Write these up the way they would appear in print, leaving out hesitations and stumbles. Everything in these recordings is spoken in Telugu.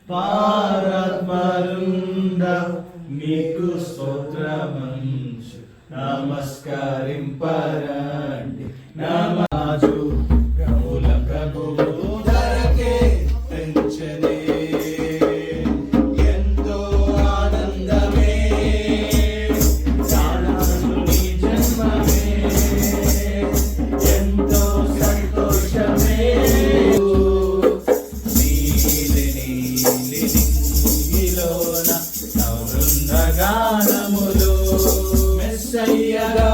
పారాత్మరుండ మీకు స్తోత్రమంచు నమస్కరింపరండి. నమాజు ప్రభుల ప్రభువు ధరకే పెంచనే ఎంతో ఆనందమే సాధారణుని జన్మమే ఎంతో సంతోషమే. గానములు మెస్సయ్యగా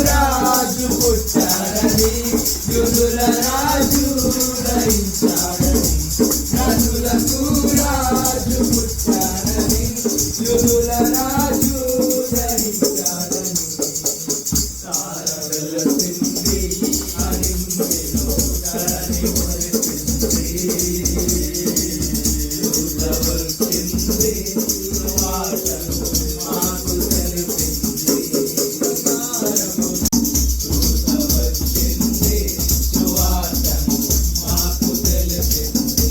రాజు పుట్టారని యుదుల రాజు ధరించాడని నదులకు రాజు పుట్టారని యుదుల రాజు ధరించాడని సార వెలసింది అరింగిలో ధరణి మొరిపింది వచ్చింది వాటను మాకు తెలిపింది వచ్చింది సువార్తను మాకు తెలిపింది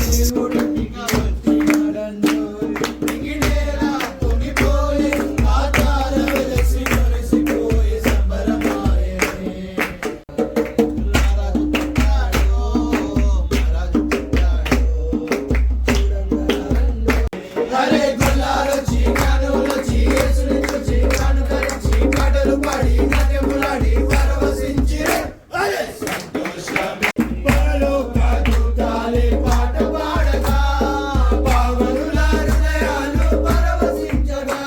దేవుడిగా వచ్చినడన్ను మిగిలేలా కొనిపోయి ఆచార వెలసి మురిసిపోయి సంబరమాయనే. హరే గొల్లాలో చీకానులో చీసుని చూచి కనుకరించి పాటలు పాడి నాట్యములాడి పరవశించి సంతోషమే పరలోక దూతాలే పాట పాడగా పావనుల హృదయాలు పరవశించగా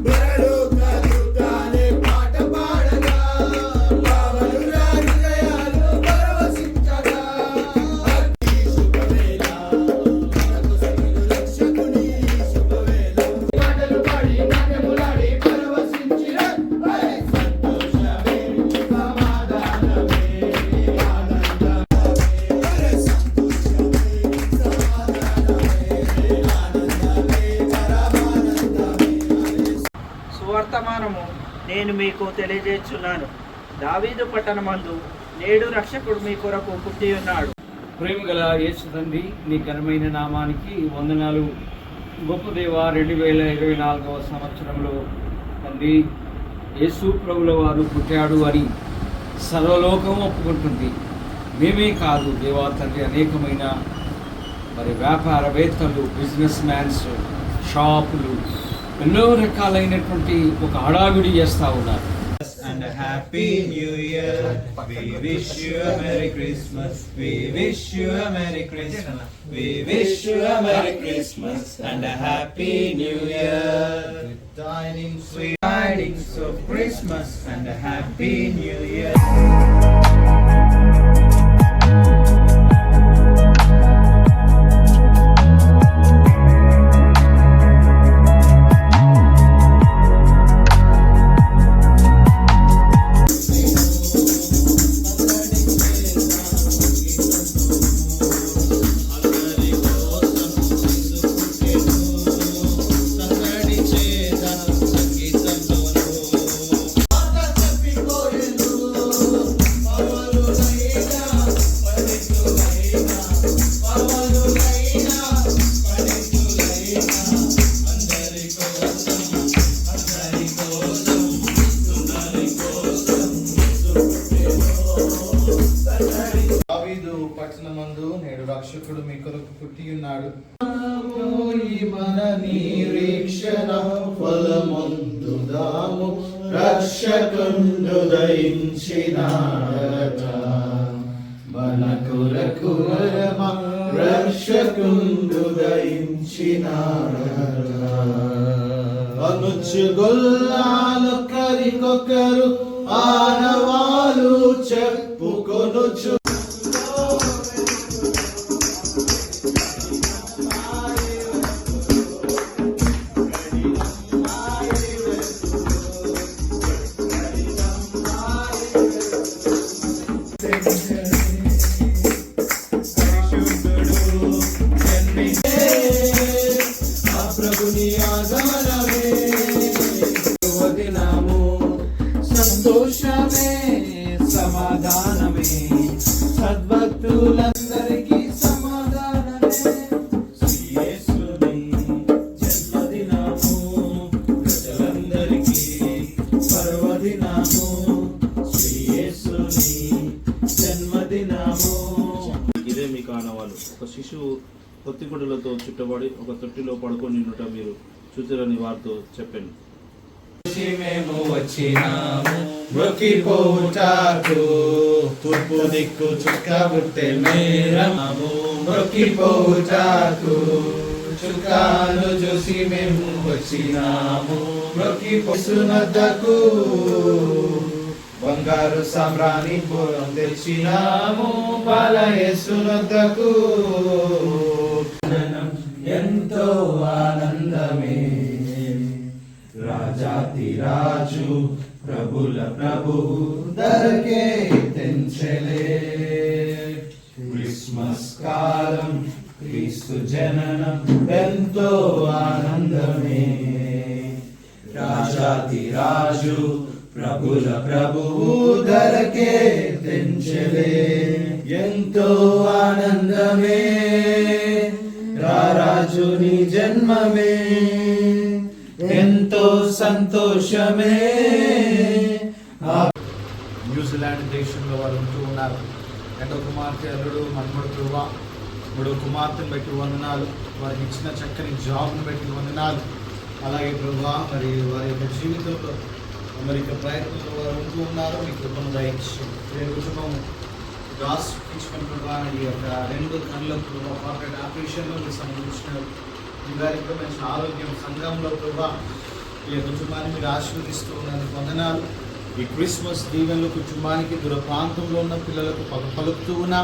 పరలోక దూతాలే పాట పాడగా పావనుల హృదయాలు పరవశించగా. శుభవేళ మనకు సకల రక్షకుని శుభవేళ పాటలు పాడి నాట్యములాడి పరవశించి సంతోషమే సమాధానమే ఆనందమే సంతోషమే సమాధానమే ఆనందమే పరమానందమే. సువర్తమానము నేను మీకు తెలియజేస్తున్నాను. దావీదు పట్టణమందు నేడు రక్షకుడు మీ కొరకు పుట్టి ఉన్నాడు. ప్రేమ గల యేసు తండ్రి, నీ ఘనమైన నామానికి వందనాలు. గొప్ప దేవ, 2024వ సంవత్సరంలో తండ్రి యేసు ప్రభుల వారు పుట్టాడు అని సర్వలోకం ఒప్పుకుంటుంది. మేమే కాదు దేవా తండ్రి, అనేకమైన వ్యాపారవేత్తలు, బిజినెస్ మ్యాన్స్, షాపులు ఎన్నో రకాలైనటువంటి ఒక హడావిడి చేస్తూ ఉన్నారు. And a happy new year. We wish you a merry Christmas. We wish you a merry Christmas. We wish you a merry Christmas and a happy new year. With tidings, sweet tidings of Christmas and a happy new year. దావీదు పట్టణమందు నేడు రక్షకుడు మీ కొరకు పుట్టి ఉన్నాడు. మన నిరీక్షణ ఫలమందుదాము రక్షకుండు దయించినాడట. మన కొరకు వరమ రక్షకుండు దయించినాడట. అనుచు గొల్లాలొకరికొకరు ఆనవాలు చెప్పుకొనుచు ప్రభుని ఆధారమే వదినాము సంతోషమే సద్భక్తులందరికీ సమాధానమే. శ్రీ యేసుని జన్మదినము ప్రజలందరికీ పర్వదినము. శ్రీ యేసుని జన్మదినము. ఇదే మీకు ఆనవాలు. ఒక శిశువు పొత్తిగుడులతో చుట్టబడి ఒక తొట్టిలో పడుకొని ఉండుట మీరు చూసిరని వారితో చెప్పండి. మేము వచ్చినాము మ్రొక్కిపోవుటకు, తూర్పు దిక్కు చుక్క పుట్టే మేరము. మ్రొక్కిపోవుటకు చుక్కాను చూసి మేము వచ్చినాము మ్రొక్కిపోసునద్దకు. బంగారు సామ్రాణి పూరం తెచ్చినాము బాలయేసునద్దకు. ఎంతో ఆనందమే, రాజాతి రాజు ప్రభుల ప్రభువు ధరకే తెంచెలే. క్రిస్మస్ కాలం క్రీస్తు జననం ఎంతో ఆనందమే. రాజాతి రాజు ప్రభుల ప్రభువు ధరకే తెంచెలే. ఎంతో ఆనందమే, రారాజుని జన్మమే ఎంతో సంతోషమే. న్యూజిలాండ్ దేశంలో వారు ఉంటూ ఉన్నారు. రెండో కుమార్తె అల్లుడు మన్మడు ప్రభా, మూడో కుమార్తెను బట్టి వందనాలు, వారికి ఇచ్చిన చక్కని జాబ్ను బట్టి వందనాలు. అలాగే ప్రభా మరి వారి యొక్క జీవితంలో మరి ప్రయత్నంలో వారు ఉంటూ ఉన్నారు. మీ కృపను దయచేయండి. కుటుంబం గాస్ ఇచ్చిన ప్రభా ఈ యొక్క 2 కళ్ళకు కార్పొరేట్ ఆపరేషన్లో మీరు సంబంధించినారు. ఈ వారికి మంచి ఆరోగ్యం సంఘంలో ప్రభా ఈ కుటుంబాన్ని మీరు ఆశీర్వదిస్తూ ఉన్నందుకు వందనాలు. ఈ క్రిస్మస్ దీవెనలు కుటుంబానికి దూర ప్రాంతంలో ఉన్న పిల్లలకు పలుకుతూ ఉన్నా.